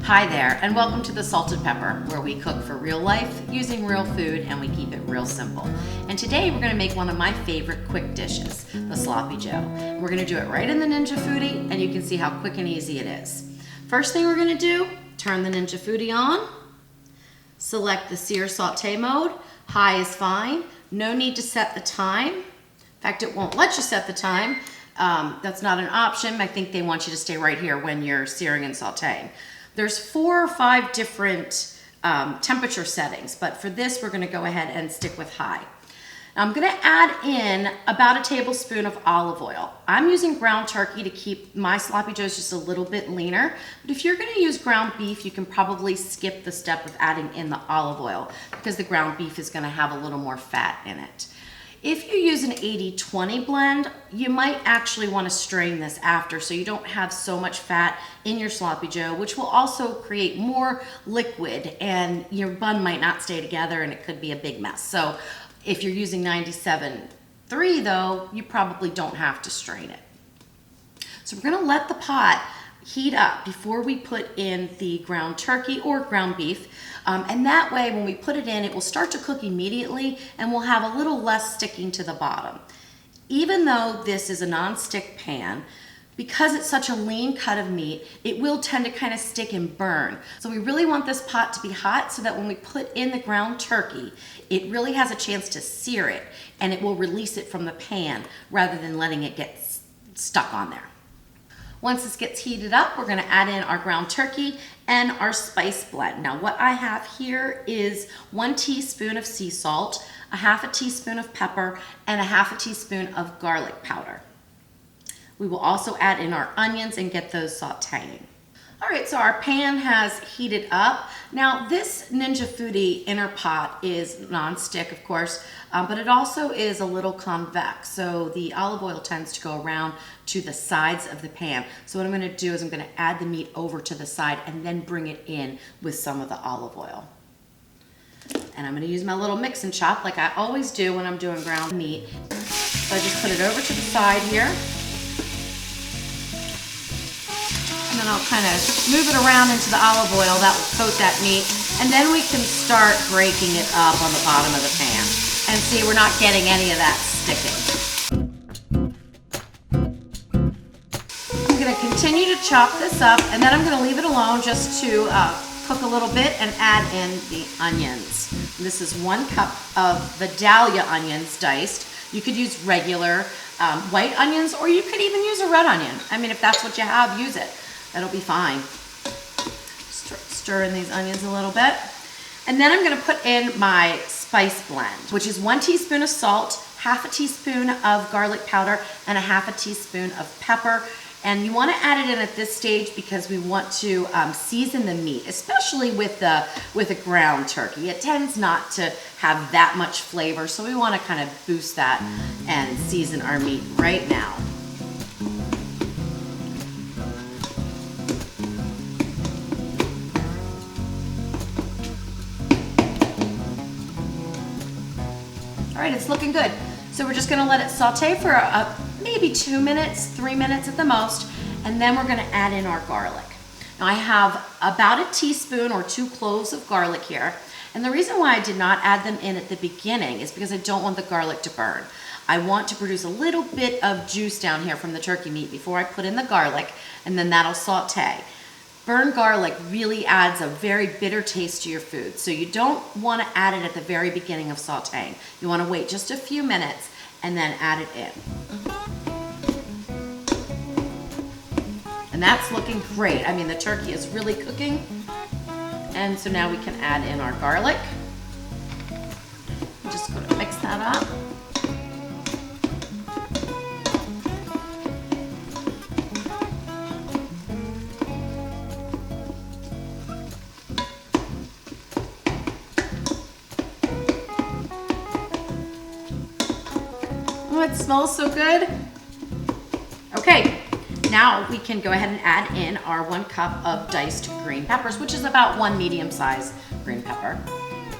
Hi there, and welcome to the Salted Pepper, where we cook for real life using real food and we keep it real simple. And today we're going to make one of my favorite quick dishes, the Sloppy Joe. We're going to do it right in the Ninja Foodi, and you can see how quick and easy it is. First thing we're going to do, turn the Ninja Foodi on, select the sear saute mode. High is fine. No need to set the time. In fact, it won't let you set the time. That's not an option. I think they want you to stay right here when you're searing and sauteing. There's 4 or 5 different temperature settings, but for this, we're gonna go ahead and stick with high. Now, I'm gonna add in about a tablespoon of olive oil. I'm using ground turkey to keep my sloppy joes just a little bit leaner, but if you're gonna use ground beef, you can probably skip the step of adding in the olive oil because the ground beef is gonna have a little more fat in it. If you use an 80-20 blend, you might actually want to strain this after so you don't have so much fat in your sloppy joe, which will also create more liquid and your bun might not stay together and it could be a big mess. So if you're using 97-3 though, you probably don't have to strain it. So we're going to let the pot heat up before we put in the ground turkey or ground beef. And that way, when we put it in, it will start to cook immediately and we'll have a little less sticking to the bottom. Even though this is a non-stick pan, because it's such a lean cut of meat, it will tend to kind of stick and burn. So we really want this pot to be hot so that when we put in the ground turkey, it really has a chance to sear it and it will release it from the pan rather than letting it get stuck on there. Once this gets heated up, we're gonna add in our ground turkey and our spice blend. Now what I have here is 1 teaspoon of sea salt, a half a teaspoon of pepper, and a half a teaspoon of garlic powder. We will also add in our onions and get those sauteing. All right, so our pan has heated up. Now this Ninja Foodi inner pot is non-stick, of course, but it also is a little convex. So the olive oil tends to go around to the sides of the pan. So what I'm gonna do is I'm gonna add the meat over to the side and then bring it in with some of the olive oil. And I'm gonna use my little mix and chop like I always do when I'm doing ground meat. So I just put it over to the side here. And then I'll kind of move it around into the olive oil. That will coat that meat. And then we can start breaking it up on the bottom of the pan. And see, we're not getting any of that sticking. I'm gonna continue to chop this up and then I'm gonna leave it alone just to cook a little bit and add in the onions. This is 1 cup of Vidalia onions diced. You could use regular white onions or you could even use a red onion. I mean, if that's what you have, use it. That'll be fine. Stir in these onions a little bit. And then I'm gonna put in my spice blend, which is 1 teaspoon of salt, half a teaspoon of garlic powder, and a half a teaspoon of pepper. And you wanna add it in at this stage because we want to season the meat, especially with a ground turkey. It tends not to have that much flavor, so we wanna kind of boost that and season our meat right now. All right, it's looking good. So we're just gonna let it saute for maybe 2 minutes, 3 minutes at the most, and then we're gonna add in our garlic. Now I have about a teaspoon or 2 cloves of garlic here, and the reason why I did not add them in at the beginning is because I don't want the garlic to burn. I want to produce a little bit of juice down here from the turkey meat before I put in the garlic, and then that'll saute. Burnt garlic really adds a very bitter taste to your food, so you don't want to add it at the very beginning of sauteing. You want to wait just a few minutes and then add it in. And that's looking great. I mean, the turkey is really cooking. And so now we can add in our garlic. I'm just going to mix that up. Oh, it smells so good. Okay, now we can go ahead and add in our 1 cup of diced green peppers, which is about 1 medium-sized green pepper.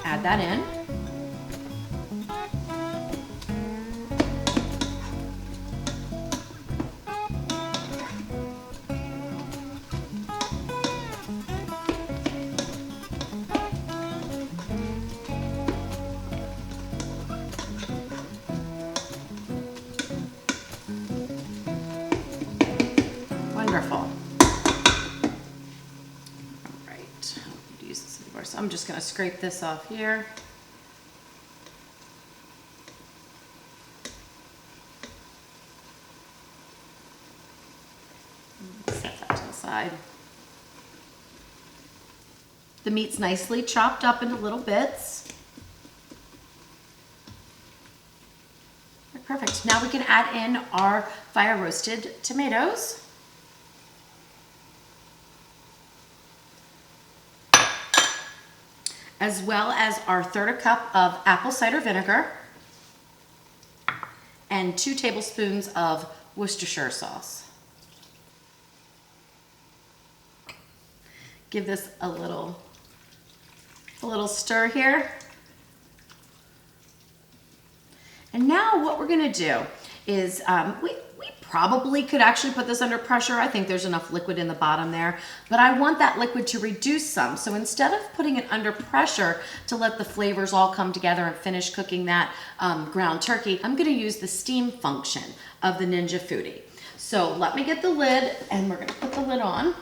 Add that in. Wonderful. All right, use this anymore. So I'm just going to scrape this off here. Set that to the side. The meat's nicely chopped up into little bits. Perfect. Now we can add in our fire roasted tomatoes. As well as our 1/3 cup of apple cider vinegar and 2 tablespoons of Worcestershire sauce. Give this a little stir here. And now what we're gonna do is, we probably could actually put this under pressure. I think there's enough liquid in the bottom there, but I want that liquid to reduce some. So instead of putting it under pressure to let the flavors all come together and finish cooking that ground turkey, I'm gonna use the steam function of the Ninja Foodi. So let me get the lid, and we're gonna put the lid on.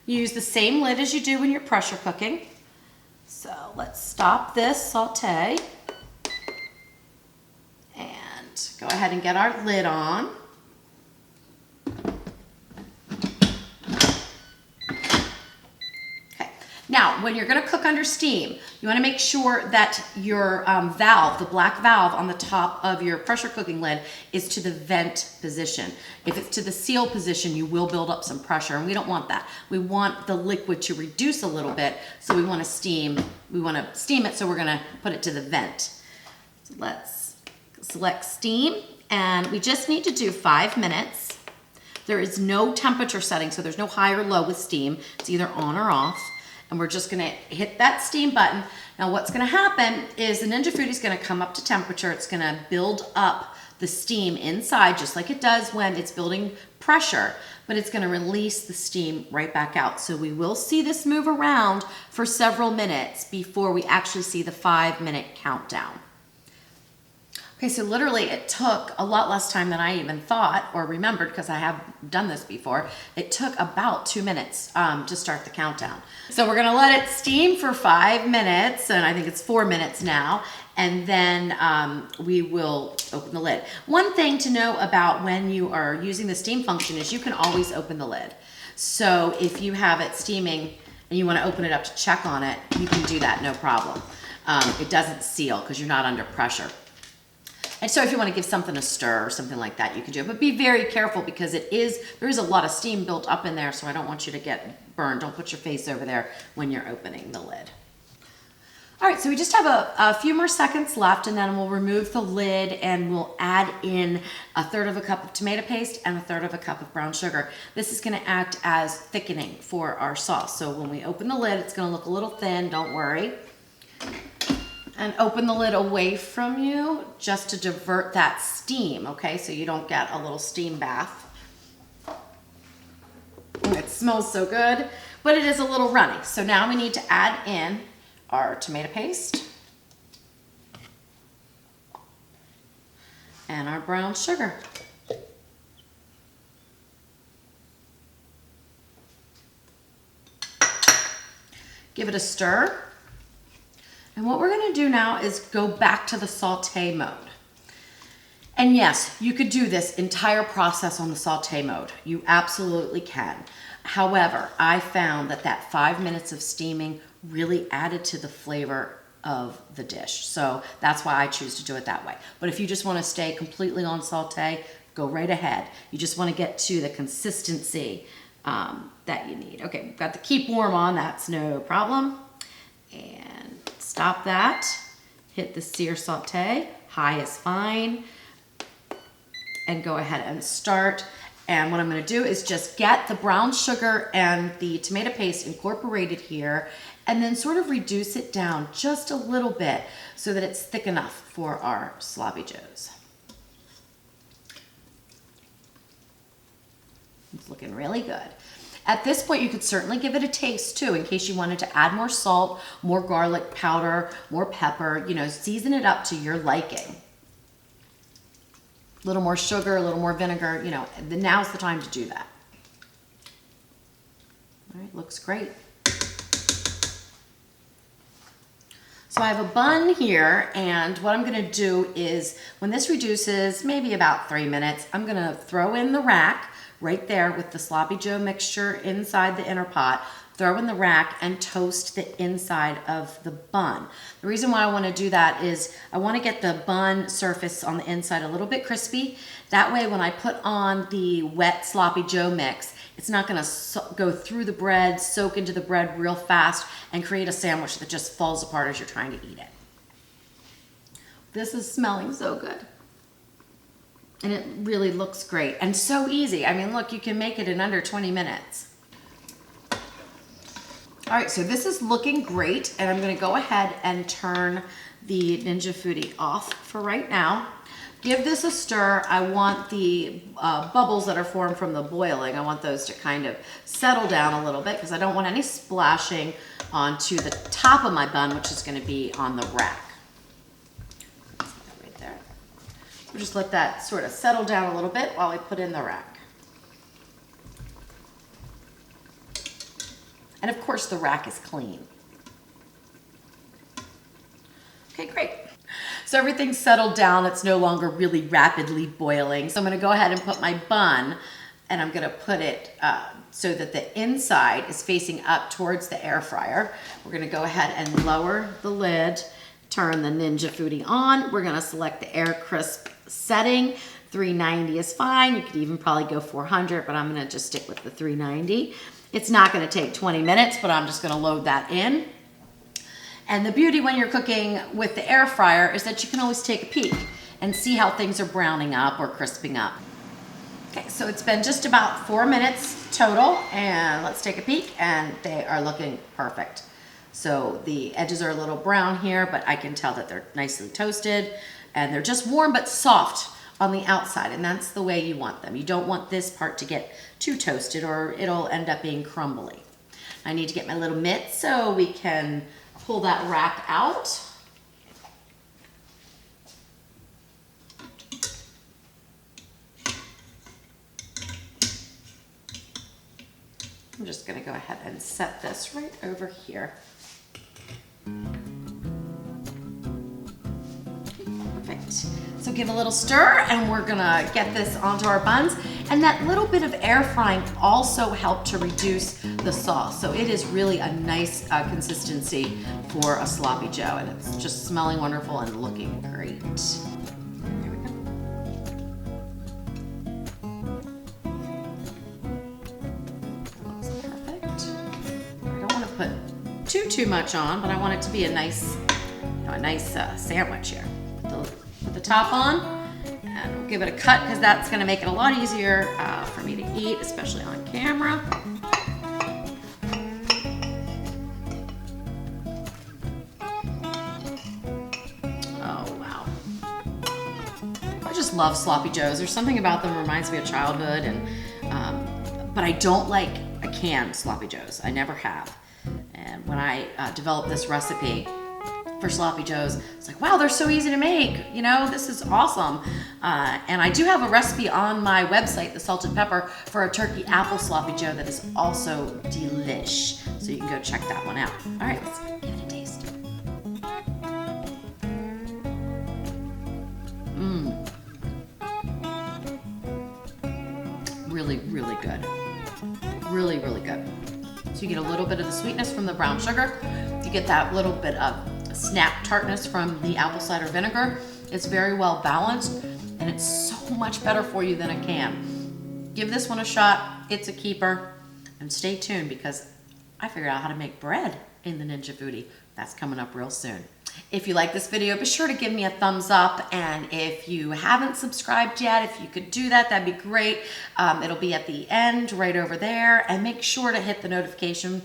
Use the same lid as you do when you're pressure cooking. So let's stop this saute. Go ahead and get our lid on. Okay. Now, when you're going to cook under steam, you want to make sure that your valve, the black valve on the top of your pressure cooking lid, is to the vent position. If it's to the seal position, you will build up some pressure, and we don't want that. We want the liquid to reduce a little bit, so we want to steam. We want to steam it, so we're going to put it to the vent. So let's select steam, and we just need to do 5 minutes. There is no temperature setting, so there's no high or low with steam. It's either on or off, and we're just gonna hit that steam button. Now what's gonna happen is the Ninja Foodi is gonna come up to temperature. It's gonna build up the steam inside, just like it does when it's building pressure, but it's gonna release the steam right back out. So we will see this move around for several minutes before we actually see the 5-minute countdown. Okay, so literally it took a lot less time than I even thought or remembered, because I have done this before. It took about 2 minutes to start the countdown. So we're gonna let it steam for 5 minutes, and I think it's 4 minutes now, and then we will open the lid. One thing to know about when you are using the steam function is you can always open the lid. So if you have it steaming and you wanna open it up to check on it, you can do that, no problem. It doesn't seal because you're not under pressure. And so if you want to give something a stir or something like that, you can do it. But be very careful, because there is a lot of steam built up in there, so I don't want you to get burned. Don't put your face over there when you're opening the lid. All right, so we just have a few more seconds left, and then we'll remove the lid, and we'll add in 1/3 cup of tomato paste and 1/3 cup of brown sugar. This is gonna act as thickening for our sauce. So when we open the lid, it's gonna look a little thin, don't worry. And open the lid away from you just to divert that steam, okay? So you don't get a little steam bath. It smells so good, but it is a little runny. So now we need to add in our tomato paste and our brown sugar. Give it a stir. And what we're gonna do now is go back to the saute mode. And yes, you could do this entire process on the saute mode. You absolutely can. However, I found that 5 minutes of steaming really added to the flavor of the dish. So that's why I choose to do it that way. But if you just wanna stay completely on saute, go right ahead. You just wanna get to the consistency that you need. Okay, we've got the keep warm on, that's no problem. And stop that, hit the sear saute, high is fine, and go ahead and start. And what I'm gonna do is just get the brown sugar and the tomato paste incorporated here, and then sort of reduce it down just a little bit so that it's thick enough for our sloppy joes. It's looking really good. At this point, you could certainly give it a taste too, in case you wanted to add more salt, more garlic powder, more pepper, season it up to your liking. A little more sugar, a little more vinegar, you know, now's the time to do that. All right, looks great. So I have a bun here, and what I'm gonna do is, when this reduces maybe about 3 minutes, I'm gonna throw in the rack right there with the sloppy joe mixture inside the inner pot, throw in the rack and toast the inside of the bun. The reason why I wanna do that is I wanna get the bun surface on the inside a little bit crispy. That way when I put on the wet sloppy joe mix, it's not gonna go through the bread, soak into the bread real fast, and create a sandwich that just falls apart as you're trying to eat it. This is smelling so good. And it really looks great and so easy. I mean, look, you can make it in under 20 minutes. All right, so this is looking great, and I'm gonna go ahead and turn the Ninja Foodi off for right now. Give this a stir. I want the bubbles that are formed from the boiling, I want those to kind of settle down a little bit because I don't want any splashing onto the top of my bun, which is gonna be on the rack. Right there. So just let that sort of settle down a little bit while we put in the rack. And of course the rack is clean. Okay, great. So everything's settled down. It's no longer really rapidly boiling. So I'm gonna go ahead and put my bun, and I'm gonna put it so that the inside is facing up towards the air fryer. We're gonna go ahead and lower the lid, turn the Ninja Foodi on. We're gonna select the air crisp setting. 390 is fine. You could even probably go 400, but I'm gonna just stick with the 390. It's not gonna take 20 minutes, but I'm just gonna load that in. And the beauty when you're cooking with the air fryer is that you can always take a peek and see how things are browning up or crisping up. Okay, so it's been just about 4 minutes total, and let's take a peek, and they are looking perfect. So the edges are a little brown here, but I can tell that they're nicely toasted, and they're just warm but soft on the outside, and that's the way you want them. You don't want this part to get too toasted or it'll end up being crumbly. I need to get my little mitt so we can pull that rack out. I'm just gonna go ahead and set this right over here. Perfect. So give a little stir, and we're gonna get this onto our buns. And that little bit of air frying also helped to reduce the sauce. So it is really a nice consistency for a sloppy joe, and it's just smelling wonderful and looking great. There we go. Looks perfect. I don't want to put too much on, but I want it to be a nice, sandwich here. Put the top on, and we'll give it a cut because that's going to make it a lot easier for me to eat, especially on camera. Oh, wow. I just love sloppy joes. There's something about them that reminds me of childhood, and but I don't like a canned sloppy joes. I never have. And when I developed this recipe for sloppy joes, it's like, wow, they're so easy to make. You know, this is awesome. And I do have a recipe on my website, The Salted Pepper, for a turkey apple sloppy joe that is also delish. So you can go check that one out. All right, let's give it a taste. Really, really good. Really, really good. So you get a little bit of the sweetness from the brown sugar. You get that little bit of snap tartness from the apple cider vinegar. It's very well balanced, and it's so much better for you than a can. Give this one a shot. It's a keeper. And stay tuned because I figured out how to make bread in the Ninja Foodi. That's coming up real soon. If you like this video, be sure to give me a thumbs up, and if you haven't subscribed yet, if you could do that, that'd be great. It'll be at the end right over there, and make sure to hit the notification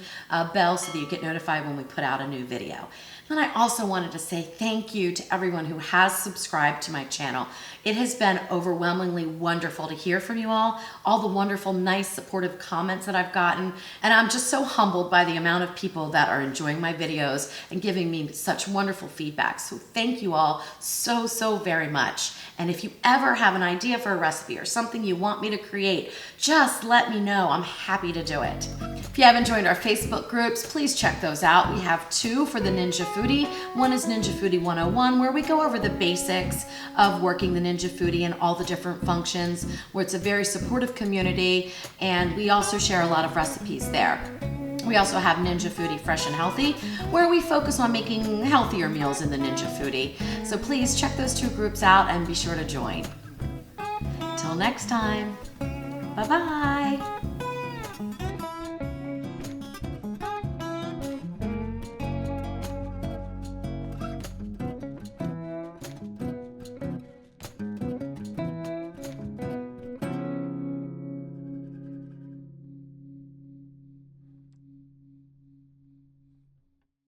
bell so that you get notified when we put out a new video. And I also wanted to say thank you to everyone who has subscribed to my channel. It has been overwhelmingly wonderful to hear from you all the wonderful, nice, supportive comments that I've gotten. And I'm just so humbled by the amount of people that are enjoying my videos and giving me such wonderful feedback. So thank you all so, so very much. And if you ever have an idea for a recipe or something you want me to create, just let me know. I'm happy to do it. If you haven't joined our Facebook groups, please check those out. We have 2 for the Ninja Foodi. One is Ninja Foodi 101, where we go over the basics of working the Ninja Foodi and all the different functions, where it's a very supportive community, and we also share a lot of recipes there. We also have Ninja Foodi Fresh and Healthy, where we focus on making healthier meals in the Ninja Foodi. So please check those 2 groups out and be sure to join. Till next time, bye-bye.